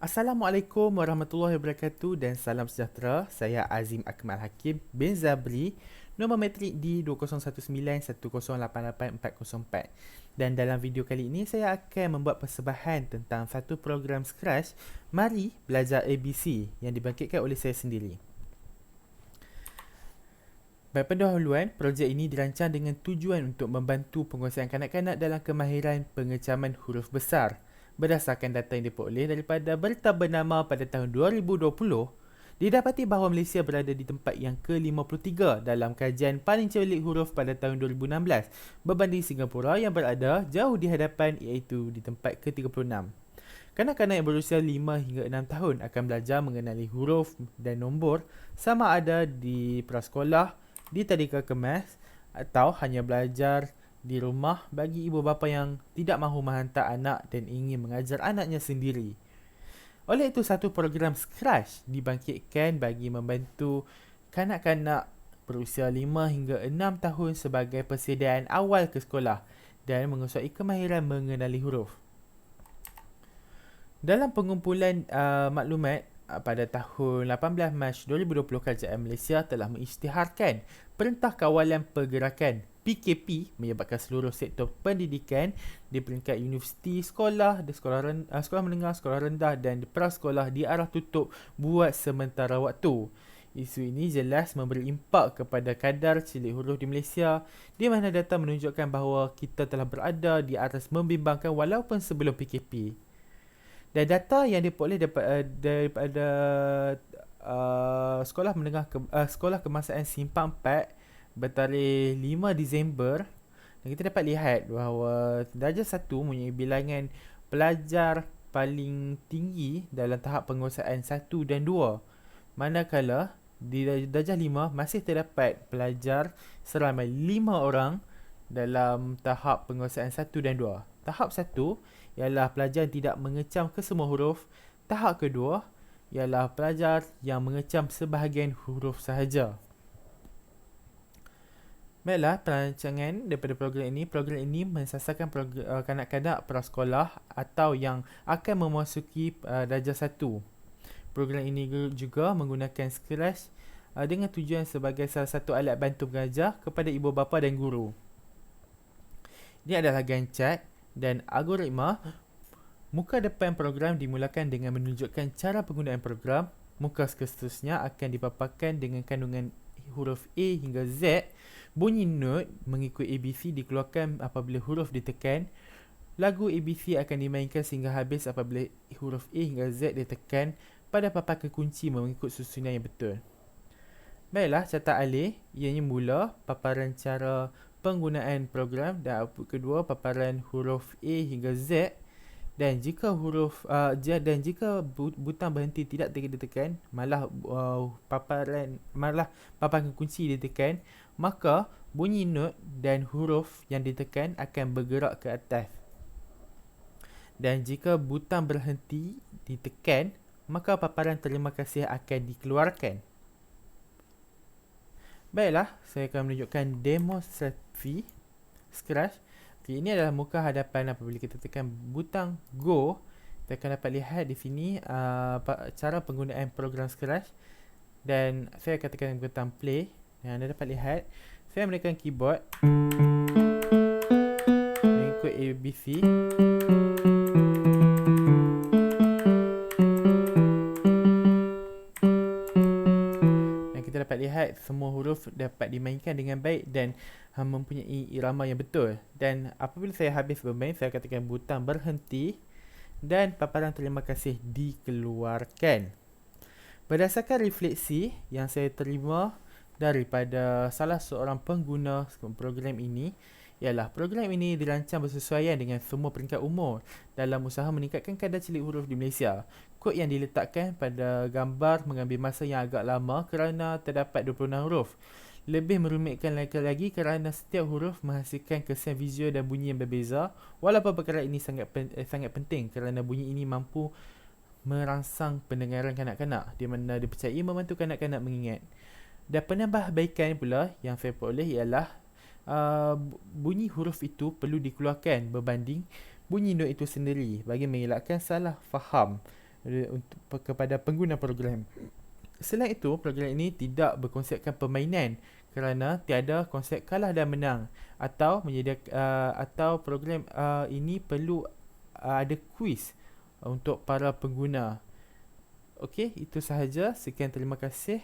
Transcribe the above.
Assalamualaikum warahmatullahi wabarakatuh dan salam sejahtera. Saya Azim Akmal Hakim bin Zabri, nombor matrik di 201910884404. Dan dalam video kali ini saya akan membuat persembahan tentang satu program Scratch Mari Belajar ABC yang dibangkitkan oleh saya sendiri. Baik pendahuluan, projek ini dirancang dengan tujuan untuk membantu penguasaan kanak-kanak dalam kemahiran pengecaman huruf besar. Berdasarkan data yang diperoleh daripada berita bernama pada tahun 2020, didapati bahawa Malaysia berada di tempat yang ke-53 dalam kajian paling celik huruf pada tahun 2016 berbanding Singapura yang berada jauh di hadapan iaitu di tempat ke-36. Kanak-kanak yang berusia 5 hingga 6 tahun akan belajar mengenali huruf dan nombor sama ada di prasekolah, di tadika kemas atau hanya belajar di rumah bagi ibu bapa yang tidak mahu menghantar anak dan ingin mengajar anaknya sendiri. Oleh itu, satu program Scratch dibangkitkan bagi membantu kanak-kanak berusia 5 hingga 6 tahun sebagai persediaan awal ke sekolah dan menguasai kemahiran mengenali huruf. Dalam pengumpulan maklumat pada tahun 18 Mac 2020, Kerajaan Malaysia telah mengisytiharkan Perintah Kawalan Pergerakan PKP menyebabkan seluruh sektor pendidikan di peringkat universiti, sekolah, sekolah menengah, sekolah rendah dan prasekolah diarah tutup buat sementara waktu. Isu ini jelas memberi impak kepada kadar cilik huruf di Malaysia, di mana data menunjukkan bahawa kita telah berada di atas membimbangkan walaupun sebelum PKP. Dan data yang diperoleh daripada sekolah kemasaan Simpang 4 bertarikh 5 Disember, dan kita dapat lihat bahawa darjah 1 mempunyai bilangan pelajar paling tinggi dalam tahap penguasaan 1 dan 2, manakala di darjah 5 masih terdapat pelajar seramai 5 orang dalam tahap penguasaan 1 dan 2. Tahap 1 ialah pelajar yang tidak mengecam kesemua huruf. Tahap kedua ialah pelajar yang mengecam sebahagian huruf sahaja. Baiklah, perancangan daripada program ini. Program ini mensasarkan kanak-kanak prasekolah atau yang akan memasuki darjah 1. Program ini juga menggunakan Scratch dengan tujuan sebagai salah satu alat bantu mengajar kepada ibu bapa dan guru. Ini adalah gann chart dan algoritma. Muka depan program dimulakan dengan menunjukkan cara penggunaan program. Muka seterusnya akan dipaparkan dengan kandungan huruf A hingga Z. Bunyi not mengikut ABC dikeluarkan apabila huruf ditekan. Lagu ABC akan dimainkan sehingga habis apabila huruf A hingga Z ditekan pada papan kekunci mengikut susunan yang betul. Baiklah, catat alih. Ianya mula paparan cara penggunaan program dan output kedua paparan huruf A hingga Z. Dan jika butang berhenti tidak ditekan, malah papan kunci ditekan, maka bunyi not dan huruf yang ditekan akan bergerak ke atas. Dan jika butang berhenti ditekan, maka paparan terima kasih akan dikeluarkan. Baiklah, saya akan menunjukkan demonstrasi Scratch. Okay, ini adalah muka hadapan apabila kita tekan butang Go. Kita akan dapat lihat di sini cara penggunaan program Scratch. Dan saya akan tekan butang Play. Dan anda dapat lihat, saya menekan keyboard mengikut ABC. Dan kita dapat lihat semua huruf dapat dimainkan dengan baik dan mempunyai irama yang betul. Dan apabila saya habis bermain, saya akan tekan butang berhenti dan paparan terima kasih dikeluarkan. Berdasarkan refleksi yang saya terima daripada salah seorang pengguna program ini, ialah program ini dirancang bersesuaian dengan semua peringkat umur dalam usaha meningkatkan kadar cilik huruf di Malaysia. Kod yang diletakkan pada gambar mengambil masa yang agak lama kerana terdapat 26 huruf. Lebih merumitkan lagi kerana setiap huruf menghasilkan kesan visual dan bunyi yang berbeza. Walaupun perkara ini sangat penting kerana bunyi ini mampu merangsang pendengaran kanak-kanak, di mana dipercayai membantu kanak-kanak mengingat. Dan penambahbaikan pula yang saya peroleh ialah bunyi huruf itu perlu dikeluarkan berbanding bunyi not itu sendiri bagi mengelakkan salah faham kepada pengguna program. Selain itu, program ini tidak berkonsepkan permainan kerana tiada konsep kalah dan menang, atau atau program ini perlu ada kuis untuk para pengguna. Okey, itu sahaja. Sekian, terima kasih.